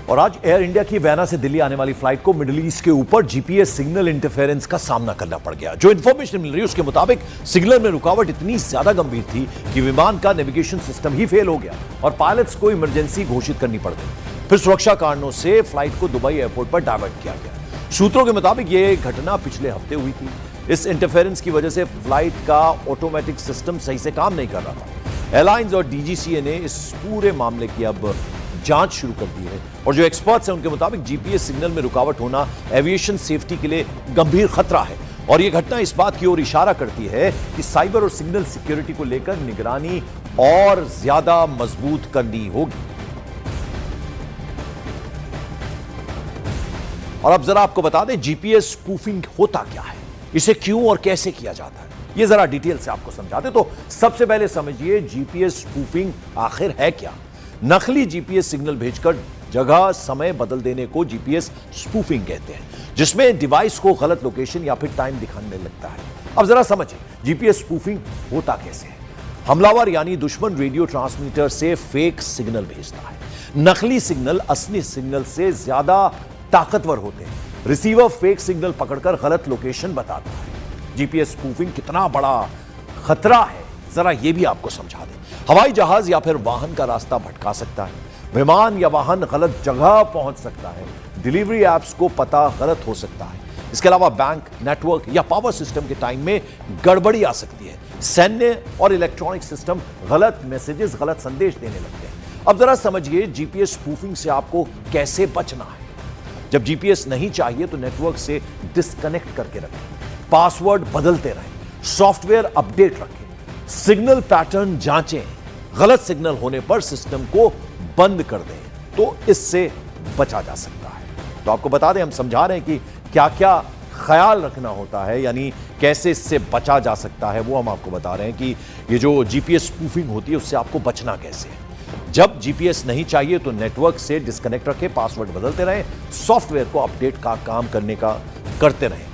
और आज air India की वियना से दिल्ली आने वाली फ्लाइट को मिडिल ईस्ट के ऊपर जीपीएस सिग्नल इंटरफेरेंस का सामना करना पड़ गया। जो इंफॉर्मेशन मिल रही है उसके मुताबिक सिग्नल में रुकावट इतनी ज्यादा गंभीर थी कि विमान का नेविगेशन सिस्टम ही फेल हो गया और पायलट्स को इमरजेंसी घोषित करनी पड़ गई। फिर सुरक्षा कारणों से फ्लाइट को दुबई एयरपोर्ट पर डायवर्ट किया गया। सूत्रों के मुताबिक यह घटना पिछले हफ्ते हुई थी। इस इंटरफेरेंस की वजह से फ्लाइट का ऑटोमेटिक सिस्टम सही से काम नहीं कर रहा था। एयरलाइंस और डीजीसीए ने इस पूरे मामले की अब जांच शुरू कर दी है और जो एक्सपर्ट्स हैं उनके मुताबिक जीपीएस सिग्नल में रुकावट होना एविएशन सेफ्टी के लिए गंभीर खतरा है और यह घटना इस बात की ओर इशारा करती है कि साइबर और सिग्नल सिक्योरिटी को लेकर निगरानी और ज्यादा मजबूत करनी होगी। और अब जरा आपको बता दें जीपीएस स्पूफिंग होता क्या है, इसे क्यों और कैसे किया जाता है, यह जरा डिटेल से आपको समझाते। तो सबसे पहले समझिए जीपीएस स्पूफिंग आखिर है क्या। नकली जीपीएस सिग्नल भेजकर जगह समय बदल देने को जीपीएस स्पूफिंग कहते हैं, जिसमें डिवाइस को गलत लोकेशन या फिर टाइम दिखाने लगता है। अब जरा समझिए जीपीएस स्पूफिंग होता कैसे है। हमलावर यानी दुश्मन रेडियो ट्रांसमीटर से फेक सिग्नल भेजता है। नकली सिग्नल असली सिग्नल से ज्यादा ताकतवर होते हैं। रिसीवर फेक सिग्नल पकड़कर गलत लोकेशन बताता है। जीपीएस स्पूफिंग कितना बड़ा खतरा है जरा यह भी आपको समझा दें। हवाई जहाज या फिर वाहन का रास्ता भटका सकता है। विमान या वाहन गलत जगह पहुंच सकता है। डिलीवरी एप्स को पता गलत हो सकता है। इसके अलावा बैंक, नेटवर्क या पावर सिस्टम के टाइम में गड़बड़ी आ सकती है। सैन्य और इलेक्ट्रॉनिक सिस्टम गलत मैसेजेस, गलत संदेश देने लगते हैं। अब जरा समझिए जीपीएस स्पूफिंग से आपको कैसे बचना है। जब जीपीएस नहीं चाहिए तो नेटवर्क से डिस्कनेक्ट करके रखें, पासवर्ड बदलते रहें, सॉफ्टवेयर अपडेट रखें, सिग्नल पैटर्न जांचें, गलत सिग्नल होने पर सिस्टम को बंद कर दें, तो इससे बचा जा सकता है। तो आपको बता दें, हम समझा रहे हैं कि क्या क्या ख्याल रखना होता है, यानी कैसे इससे बचा जा सकता है, वो हम आपको बता रहे हैं कि ये जो जीपीएस स्पूफिंग होती है उससे आपको बचना कैसे है। जब जीपीएस नहीं चाहिए तो नेटवर्क से डिस्कनेक्ट रखें, पासवर्ड बदलते रहें, सॉफ्टवेयर को अपडेट का काम करने का करते रहें।